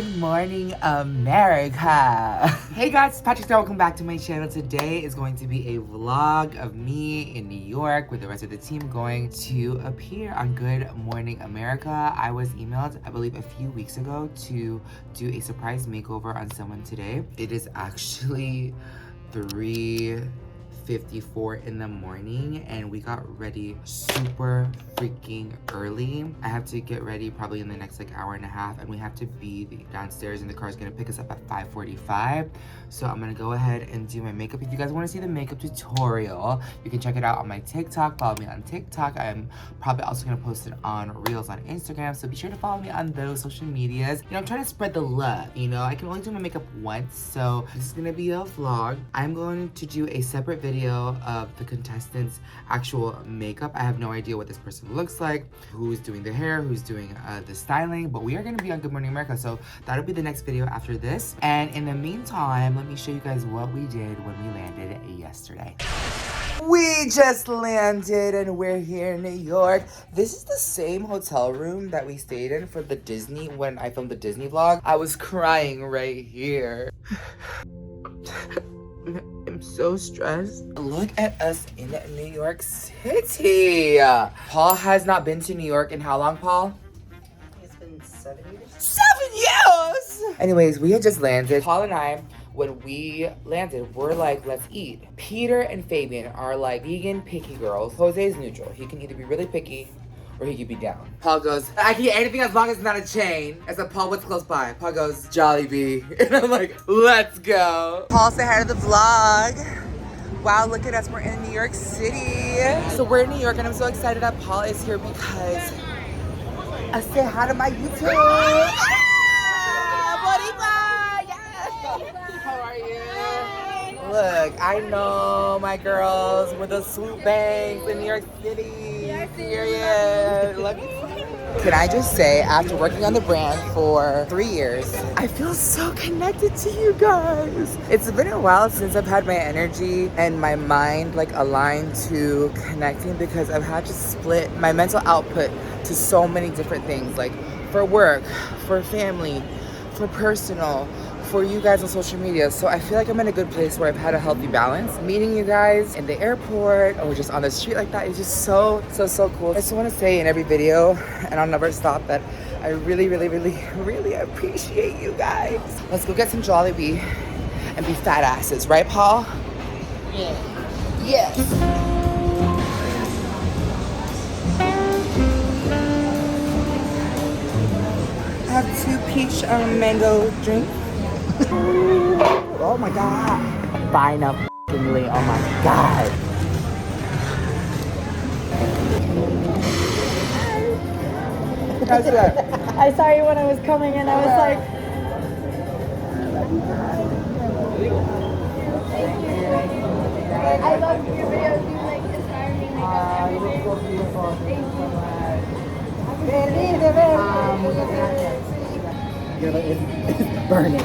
Good morning, America. Hey guys, it's PatrickStarrr. Welcome back to my channel. Today is going to be a vlog of me in New York with the rest of the team going to appear on Good Morning America. I was emailed, I believe, a few weeks ago to do a surprise makeover on someone today. It is actually 3:54 in the morning and we got ready super freaking early. I have to get ready probably in the next like hour and a half, and we have to be downstairs and the car is gonna pick us up at 5:45. So I'm gonna go ahead and do my makeup. If you guys want to see the makeup tutorial, you can check it out on my TikTok. Follow me on TikTok. I'm probably also gonna post it on Reels on Instagram, so be sure to follow me on those social medias. You know, I'm trying to spread the love, you know. I can only do my makeup once, so this is gonna be a vlog. I'm going to do a separate video of the contestants' actual makeup. I have no idea what this person looks like, who's doing the hair, who's doing the styling, but we are gonna be on Good Morning America, so that'll be the next video after this. And in the meantime, let me show you guys what we did when we landed yesterday. We just landed and we're here in New York. This is the same hotel room that we stayed in for the Disney, when I filmed the Disney vlog. I was crying right here. I'm so stressed. Look at us in New York City. Paul has not been to New York in how long, Paul? It's been 7 years. 7 years! Anyways, we had just landed. Paul and I, when we landed, we're like, let's eat. Peter and Fabian are like vegan picky girls. Jose is neutral. He can either be really picky or he could be down. Paul goes, I can eat anything as long as it's not a chain. I said, Paul, what's close by? Paul goes, Jollibee. And I'm like, let's go. Paul, say hi to the vlog. Wow, look at us, we're in New York City. So we're in New York and I'm so excited that Paul is here because I say hi to my YouTube. How are you? Look, I know my girls with the swoop bangs in New York City. Period. Love you. Can I just say, after working on the brand for 3 years, I feel so connected to you guys. It's been a while since I've had my energy and my mind like aligned to connecting, because I've had to split my mental output to so many different things, like for work, for family, for personal, for you guys on social media. So I feel like I'm in a good place where I've had a healthy balance. Meeting you guys in the airport or just on the street like that is just so cool. I just want to say in every video, and I'll never stop, that I really appreciate you guys. Let's go get some Jollibee and be fat asses, right, Paul? Yeah. Yes. I have 2 peach mango drinks. Oh my god. Fine up f***ingly. Oh my god. How's that? I saw you when I was coming in. I was like, I love your videos. You like inspire me. You look so beautiful. Thank you. It's burning.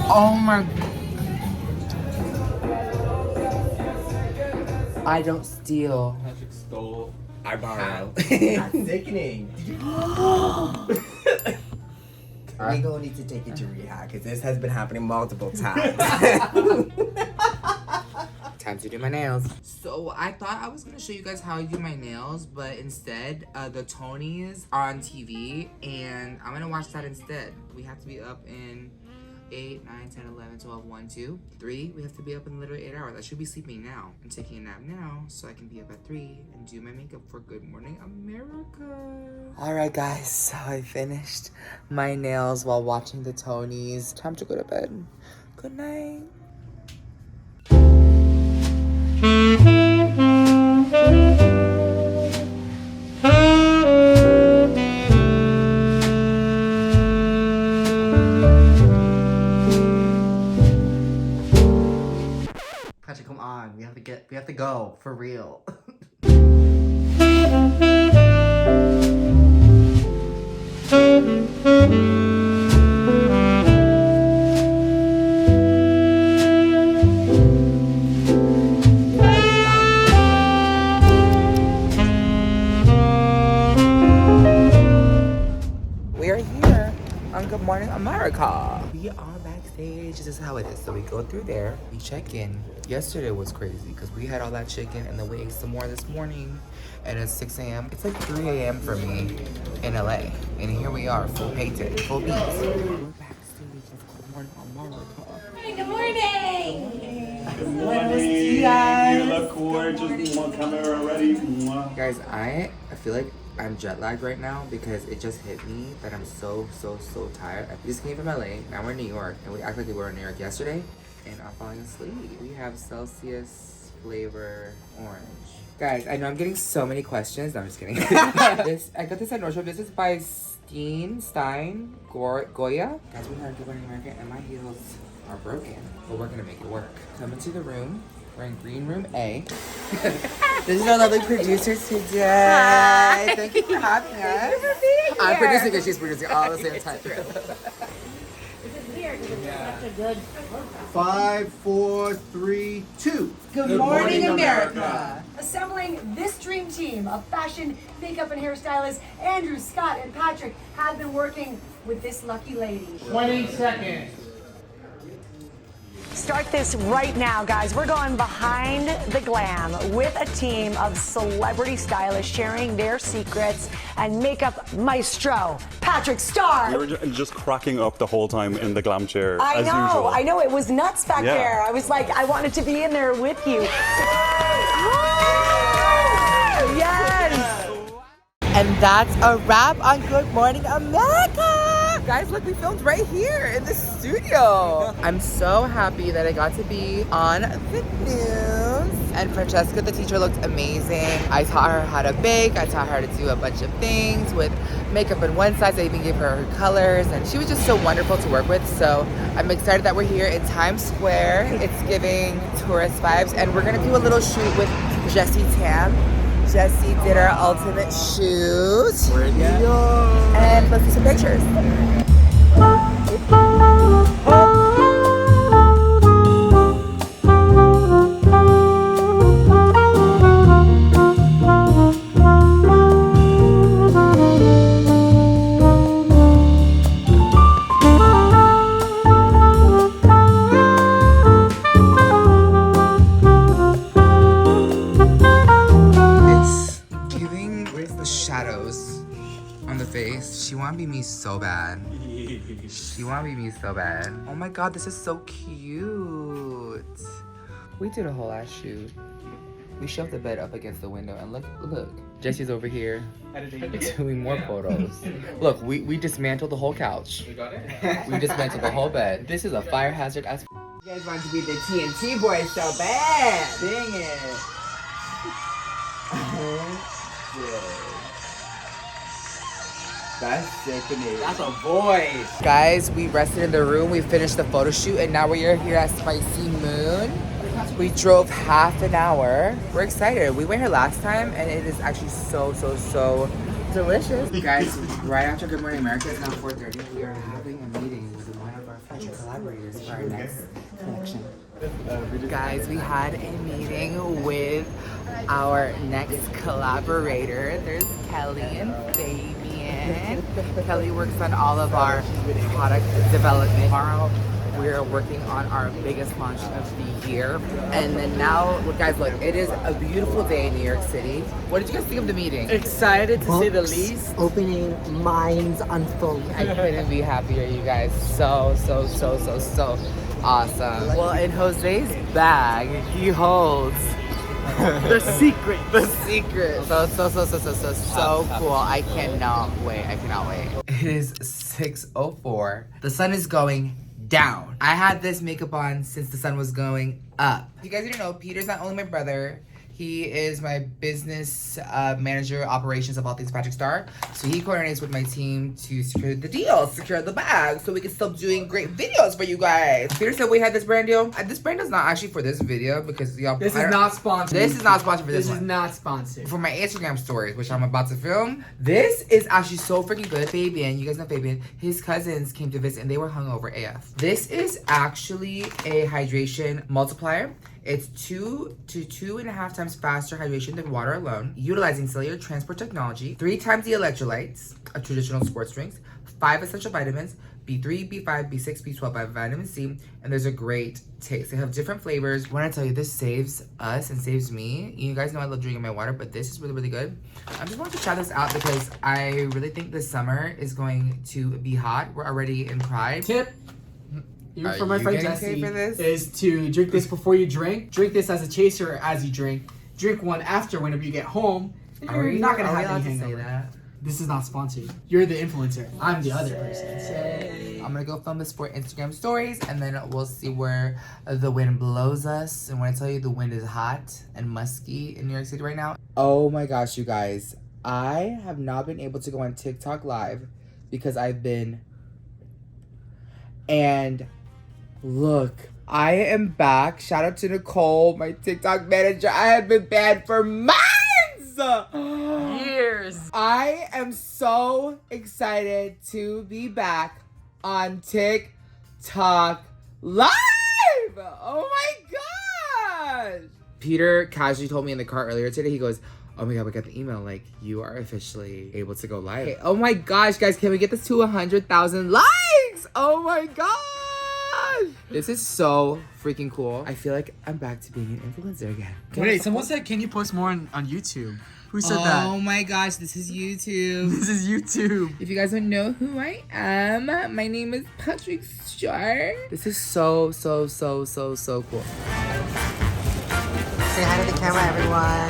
Oh my. I don't steal. Patrick stole. I borrow. That's sickening. We gonna need to take it to rehab because this has been happening multiple times. Time to do my nails. So I thought I was gonna show you guys how I do my nails, but instead, the Tonys are on TV, and I'm gonna watch that instead. We have to be up in 8, 9, 10, 11, 12, 1, 2, 3. We have to be up in literally 8 hours. I should be sleeping now. I'm taking a nap now so I can be up at 3 and do my makeup for Good Morning America. All right, guys, so I finished my nails while watching the Tonys. Time to go to bed. Good night. Patrick, come on. We have to go for real. Morning America. We are backstage. This is how it is. So we go through there, we check in. Yesterday was crazy because we had all that chicken and then we ate some more this morning. And it's 6 a.m. It's like 3 a.m. for me in LA. And here we are, full painted, full beats. We're backstage of Good Morning America. Good morning! Good morning. You look gorgeous. Camera ready. Guys, I feel like I'm jet lagged right now because it just hit me that I'm so tired. I just came from LA, now we're in New York, and we act like we were in New York yesterday, and I'm falling asleep. We have Celsius flavor orange. Guys, I know I'm getting so many questions. No, I'm just kidding. I got this at North Shore. This is by Goya. Guys, we have Good Morning America, and my heels are broken, but we're gonna make it work. Come into the room. We're in green room A. This is our lovely producer today. Hi. Thank you for having us. I'm producing and she's producing all at the same time. This is weird because it's such a good 5, 4, 3, 2. Good morning, America. Assembling this dream team of fashion, makeup, and hairstylists, Andrew, Scott, and Patrick have been working with this lucky lady. 20 seconds. Start this right now, guys. We're going behind the glam with a team of celebrity stylists sharing their secrets and makeup maestro, PatrickStarrr. We were just cracking up the whole time in the glam chair, I as know, usual. I know. It was nuts back Yeah. there. I was like, I wanted to be in there with you. Yes! And that's a wrap on Good Morning America. Guys, look, we filmed right here in the studio. I'm so happy that I got to be on the news. And Francesca, the teacher, looked amazing. I taught her how to bake. I taught her to do a bunch of things with makeup on one side. I even gave her her colors. And she was just so wonderful to work with. So I'm excited that we're here in Times Square. It's giving tourist vibes. And we're gonna do a little shoot with Jessie Tam. Jessie did our ultimate shoot. We're in New York. And let's see some pictures. Shadows on the face. She wanna be me so bad. She wanna be me so bad. Oh my god, this is so cute. We did a whole ass shoot. We shoved the bed up against the window and look. Jessie's over here doing more photos. Look, we dismantled the whole couch. We got it? We dismantled the whole bed. This is a fire hazard as You guys want to be the TNT boys so bad. Dang it. That's sickening. That's a voice. Guys, we rested in the room, we finished the photo shoot, and now we're here at Spicy Moon. We drove half an hour. We're excited. We went here last time, and it is actually so delicious. Guys, right after Good Morning America, it's now 4:30. We are having a meeting with one of our fashion collaborators for our next collection. Guys, we had a meeting with our next collaborator. There's Kelly and Fabian. Kelly works on all of our product development. Tomorrow, we're working on our biggest launch of the year. And then now, guys, look, it is a beautiful day in New York City. What did you guys think of the meeting? Excited to say the least. Opening, minds unfolding. I couldn't be happier, you guys. So awesome. Well, in Jose's bag, he holds The secret. the secret. So cool. I cannot wait. It is 6:04. The sun is going down. I had this makeup on since the sun was going up. If you guys didn't know, Peter's not only my brother, he is my business manager, operations of all things PatrickStarrr. So he coordinates with my team to secure the deal, secure the bag, so we can still doing great videos for you guys. Peter said we had this brand deal. This brand is not actually for this video because y'all. This is not sponsored. This is not sponsored for this This one. is not sponsored. For my Instagram stories, which I'm about to film. This is actually so freaking good. Fabian, you guys know Fabian, his cousins came to visit and they were hungover AF. This is actually a hydration multiplier. It's 2 to 2.5 times faster hydration than water alone, utilizing cellular transport technology, 3 times the electrolytes of traditional sports drinks, 5 essential vitamins, B3, B5, B6, B12 by vitamin C, and there's a great taste. They have different flavors. When I tell you, this saves us and saves me. You guys know I love drinking my water, but this is really, really good. I just wanted to try this out because I really think this summer is going to be hot. We're already in Pride. Tip. Even Are for my you friend getting Jesse, paid for this? is to drink this before you drink. Drink this as a chaser as you drink. Drink one after whenever you get home. And Are you're we not gonna are we have allowed any to say hangover. that? This is not sponsored. You're the influencer. I'm the other person. So. I'm gonna go film this for Instagram stories, and then we'll see where the wind blows us. And when I tell you the wind is hot and musky in New York City right now. Oh my gosh, you guys. I have not been able to go on TikTok live because I've been... And look, I am back. Shout out to Nicole, my TikTok manager. I have been banned for months! Years. I am so excited to be back on TikTok Live! Oh my gosh! Peter casually told me in the car earlier today, he goes, oh my god, we got the email, like, you are officially able to go live. Okay, oh my gosh, guys, can we get this to 100,000 likes? Oh my gosh! This is so freaking cool. I feel like I'm back to being an influencer again. Wait, someone said, can you post more on YouTube? Who said that? Oh my gosh, this is YouTube. This is YouTube. If you guys don't know who I am, my name is PatrickStarrr. This is so cool. Say hi to the camera, everyone.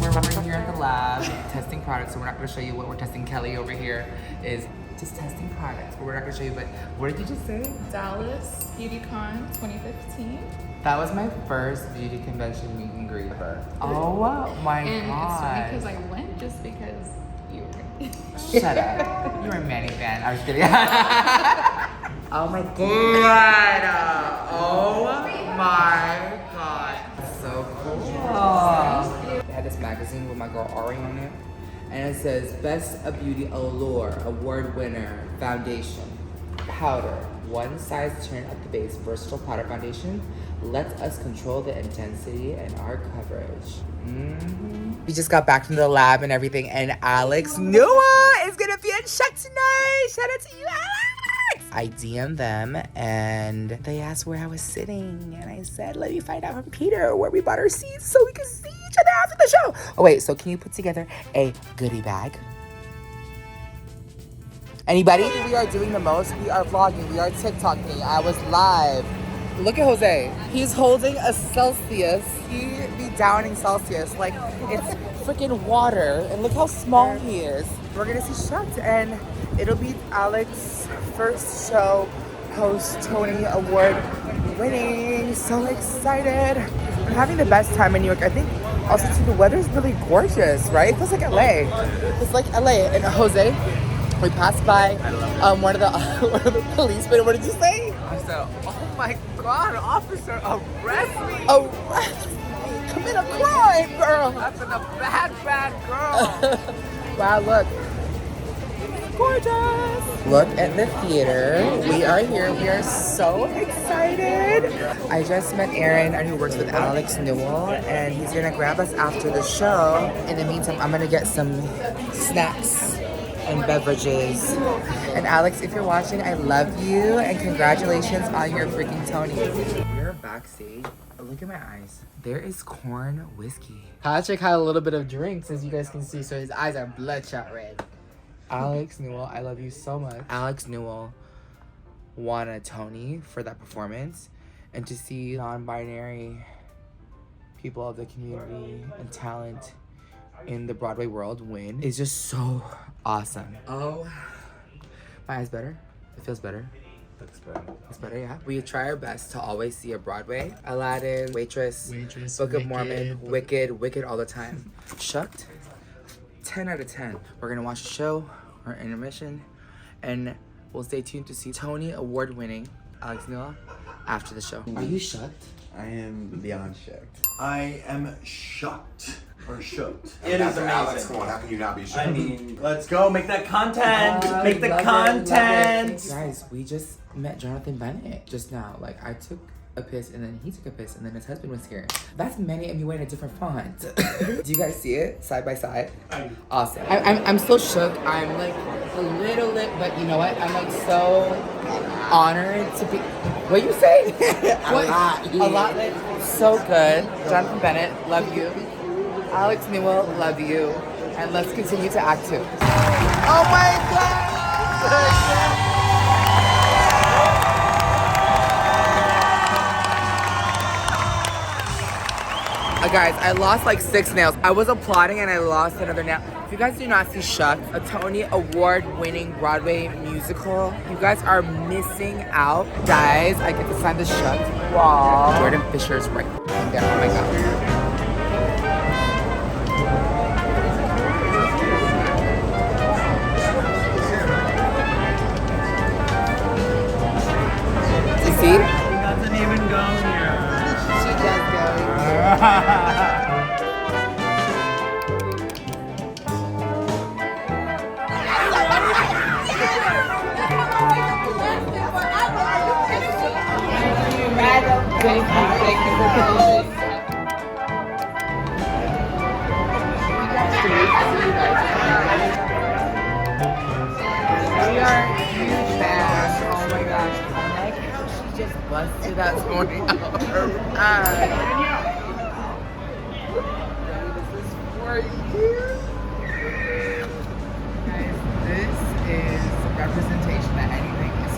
We're here in the lab testing products, so we're not going to show you what we're testing. Kelly over here is just testing products, but we're not going to show you. But what did you just say? Dallas BeautyCon 2015. That was my first beauty convention meet and greet ever. Oh my And it's funny god. because I went just because you were. Shut up. You're a Manny fan. I was kidding. Oh my god. Oh my god. So cool. They had this magazine with my girl Ari on it. And it says Best of Beauty Allure Award Winner Foundation Powder. One size turn at the base, versatile powder foundation. Lets us control the intensity and our coverage. We just got back from the lab and everything, and Alex Nua is gonna be in Shucked tonight. Shout out to you, Alex! I DM'd them and they asked where I was sitting, and I said, let me find out from Peter where we bought our seats so we can see each other after the show. Oh wait, so can you put together a goodie bag? Anybody? We are doing the most. We are vlogging. We are TikToking. I was live. Look at Jose. He's holding a Celsius. He be downing Celsius like it's freaking water. And look how small he is. We're gonna see Shucked, and it'll be Alex's first show post Tony Award winning. So excited. I'm having the best time in New York. I think also too, the weather's really gorgeous, right? It feels like LA. It's like LA. And Jose, we passed by one of the policemen. What did you say? I said, oh my god, officer, arrest me! Arrest me! Commit a crime, girl! That's a bad girl! Wow, look. Gorgeous! Look at the theater. We are here. We are so excited. I just met Aaron, who works with Alex Newell, and he's gonna grab us after the show. In the meantime, I'm gonna get some snacks and beverages. And Alex, if you're watching, I love you and congratulations on your freaking Tony. We're backstage. Look at my eyes. There is corn whiskey. Patrick had a little bit of drinks, as you guys can see, so his eyes are bloodshot red. Alex Newell, I love you so much. Alex Newell won a Tony for that performance, and to see non-binary people of the community and talent in the Broadway World win is just so awesome. Oh, my eyes better? It feels better. Looks better. It's better, yeah. We try our best to always see a Broadway. Aladdin, Waitress, Book of Mormon, Wicked all the time. Shucked, 10 out of 10. We're gonna watch the show, our intermission, and we'll stay tuned to see Tony Award winning Alex Newell after the show. Are you shocked? I am beyond shocked. I am shocked. or shooked? It is amazing. Alex, come on, how can you not be shooked? I mean, let's go, make that content. Make the content. Guys, we just met Jonathan Bennett just now. Like, I took a piss and then he took a piss and then his husband was here. That's Manny and me wearing a different font. Do you guys see it side by side? Awesome. I'm so shook. I'm like a little lit, but you know what? I'm like so honored to be. What you say? A lot lit. So good. Jonathan Bennett, love you. Alex Newell, love you. And let's continue to act two. Oh my God! Guys, I lost like 6 nails. I was applauding and I lost another nail. If you guys do not see Shucked, a Tony Award-winning Broadway musical, you guys are missing out. Guys, I get to sign the Shucked wall. Jordan Fisher's right there. Oh my God. You see? She doesn't even go here. She does go. We are huge fans. Oh my gosh. I like how she just busted that Tony out her ass. This is for you. Guys, this is representation that anything is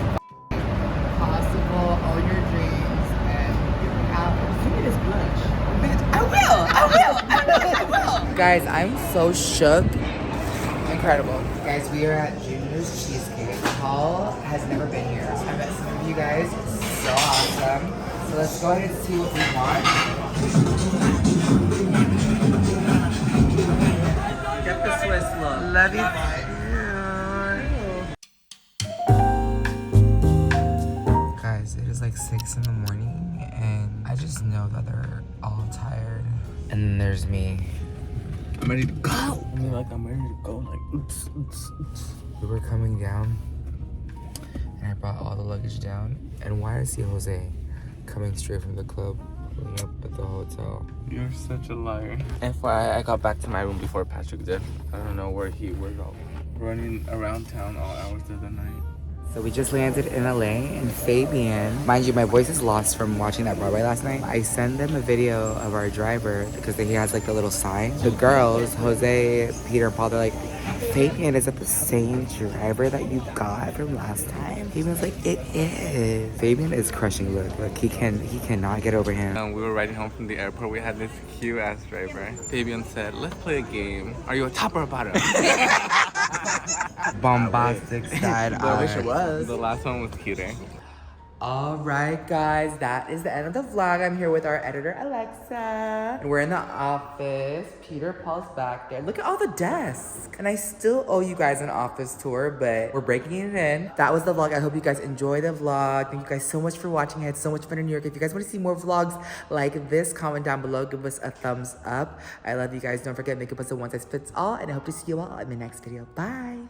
possible, all your dreams, and give me this blush. Bitch, I will. Guys, I'm so shook. Incredible. Guys, we are at Junior's Cheesecake. Paul has never been here. So I met some of you guys. It's so awesome. So let's go ahead and see what we want. Get the Swiss look. Love you. Guys, it is like 6 in the morning and I just know that they're all tired. And then there's me. I'm ready to go. I mean, like, I'm ready to go. Like, oops, oops, oops. We were coming down, and I brought all the luggage down. And why I see Jose coming straight from the club, pulling up at the hotel. You're such a liar. FYI, I got back to my room before Patrick did. I don't know where he was all running around town all hours of the night. So we just landed in LA, and Fabian, mind you, my voice is lost from watching that Broadway last night. I send them a video of our driver because he has like the little sign. The girls, Jose, Peter, and Paul, they're like, Fabian, is that the same driver that you got from last time? Fabian's like, it is. Fabian is crushing. Look, he cannot get over him. We were riding home from the airport. We had this cute ass driver. Fabian said, let's play a game. Are you a top or a bottom? Bombastic side eye. I wish it was. The last one was cuter. All right, guys, that is the end of the vlog. I'm here with our editor, Alexa. And we're in the office. Peter Paul's back there. Look at all the desks. And I still owe you guys an office tour, but we're breaking it in. That was the vlog. I hope you guys enjoyed the vlog. Thank you guys so much for watching. I had so much fun in New York. If you guys want to see more vlogs like this, comment down below. Give us a thumbs up. I love you guys. Don't forget, makeup is a one size fits all. And I hope to see you all in the next video. Bye.